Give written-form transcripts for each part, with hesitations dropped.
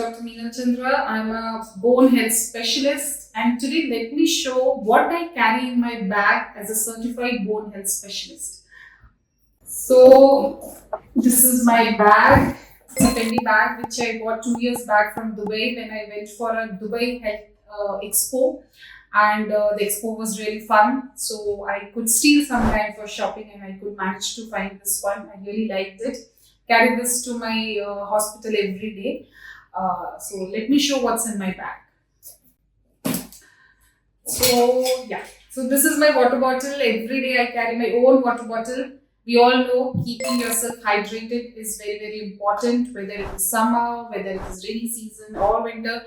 Dr. Meenal Chandra. I'm a bone health specialist, and today let me show what I carry in my bag as a certified bone health specialist. So, this is my bag. It's a Fendi bag which I bought 2 years back from Dubai when I went for a Dubai Health Expo, and the expo was really fun. So I could steal some time for shopping, and I could manage to find this one. I really liked it. Carry this to my hospital every day. So let me show what's in my bag. So yeah, so this is my water bottle. Every day I carry my own water bottle. We all know keeping yourself hydrated is very, very important, whether it is summer, whether it is rainy season or winter.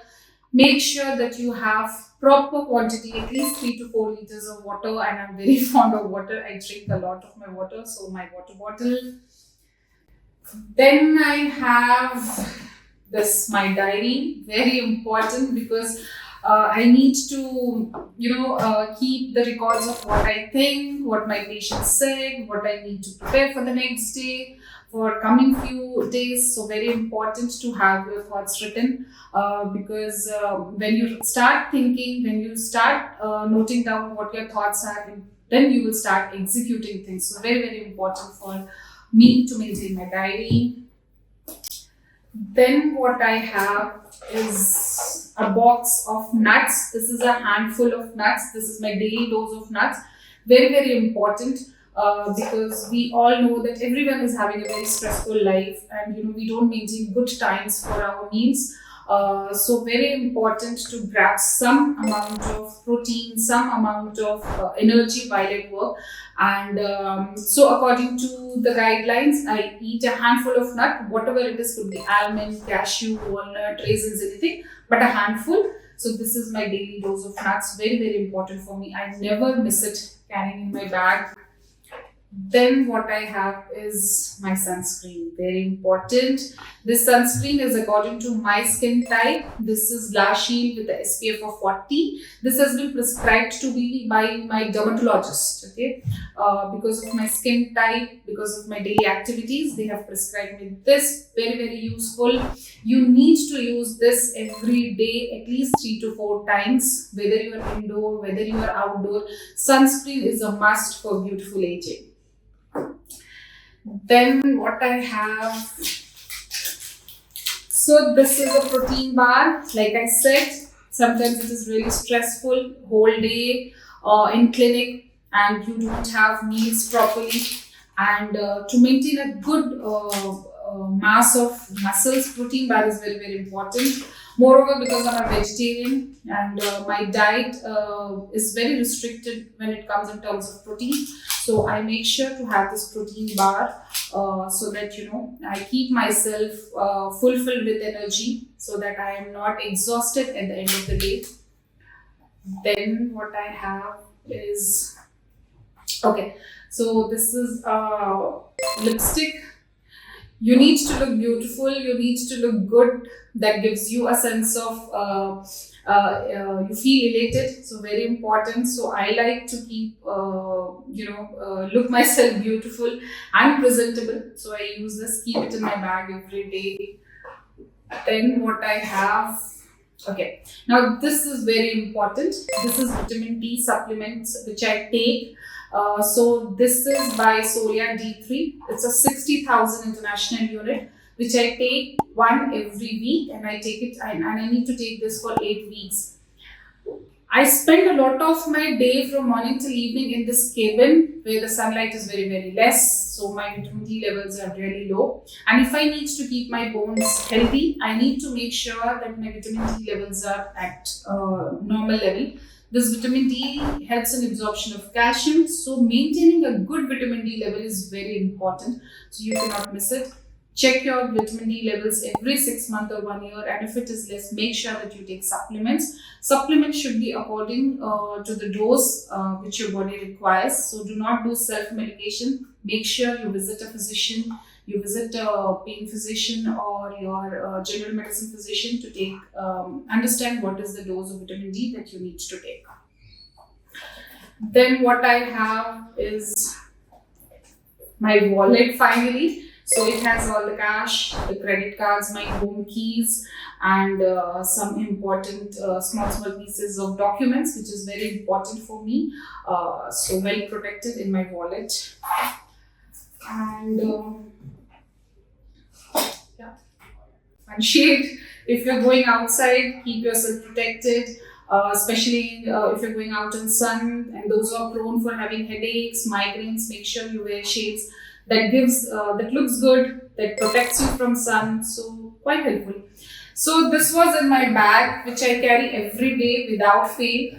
Make sure that you have proper quantity, at least 3 to 4 liters of water. And I'm very fond of water. I drink a lot of my water, so my water bottle. Then I have this my diary, very important because I need to, keep the records of what I think, what my patient said, what I need to prepare for the next day, for coming few days. So very important to have your thoughts written because when you start thinking, when you start noting down what your thoughts are, then you will start executing things. So very, very important for me to maintain my diary. Then what I have is a box of nuts. This is a handful of nuts. This is my daily dose of nuts. Very, very important because we all know that everyone is having a very stressful life, and we don't maintain good times for our meals. So very important to grab some amount of protein, some amount of energy while at work. And so according to the guidelines, I eat a handful of nut, whatever it is, could be almond, cashew, walnut, raisins, anything, but a handful. So this is my daily dose of nuts. Very, very important for me. I never miss it carrying in my bag. Then what I have is my sunscreen. Very important. This sunscreen is according to my skin type. This is La Shield with the SPF of 40. This has been prescribed to me by my dermatologist. Okay, because of my skin type, because of my daily activities, they have prescribed me this. Very, very useful. You need to use this every day, at least 3 to 4 times, whether you are indoor, whether you are outdoor. Sunscreen is a must for beautiful aging. Then what I have, so this is a protein bar. Like I said, sometimes it is really stressful, whole day in clinic, and you don't have meals properly. And to maintain a good mass of muscles, protein bar is very, very important. Moreover, because I'm a vegetarian and my diet is very restricted when it comes in terms of protein, so I make sure to have this protein bar so that I keep myself fulfilled with energy, so that I am not exhausted at the end of the day. Then what I have is, okay, so this is lipstick. You need to look beautiful, you need to look good. That gives you a sense of you feel elated. So very important. So I like to keep look myself beautiful and presentable. So I use this, keep it in my bag every day. Then what I have, okay, now this is very important. This is vitamin D supplements which I take. So this is by Solia D3. It's a 60,000 international unit which I take one every week, and I take it and I need to take this for 8 weeks. I spend a lot of my day from morning till evening in this cabin where the sunlight is very, very less. So my vitamin D levels are really low. And if I need to keep my bones healthy, I need to make sure that my vitamin D levels are at normal level. This vitamin D helps in absorption of calcium. So maintaining a good vitamin D level is very important. So you cannot miss it. Check your vitamin D levels every 6 months or 1 year, and if it is less, make sure that you take supplements. Supplements should be according to the dose which your body requires. So do not do self-medication. Make sure you visit a physician, you visit a pain physician or your general medicine physician to take understand what is the dose of vitamin D that you need to take. Then what I have is my wallet finally. So it has all the cash, the credit cards, my home keys, and some important small pieces of documents, which is very important for me. So well protected in my wallet. And yeah, sunshade. If you're going outside, keep yourself protected. Especially if you're going out in sun, and those who are prone for having headaches, migraines, make sure you wear shades that looks good, that protects you from sun. So quite helpful. So this was in my bag, which I carry every day without fail,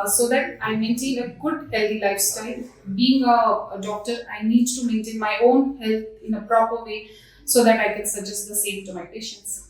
so that I maintain a good healthy lifestyle. Being a doctor, I need to maintain my own health in a proper way so that I can suggest the same to my patients.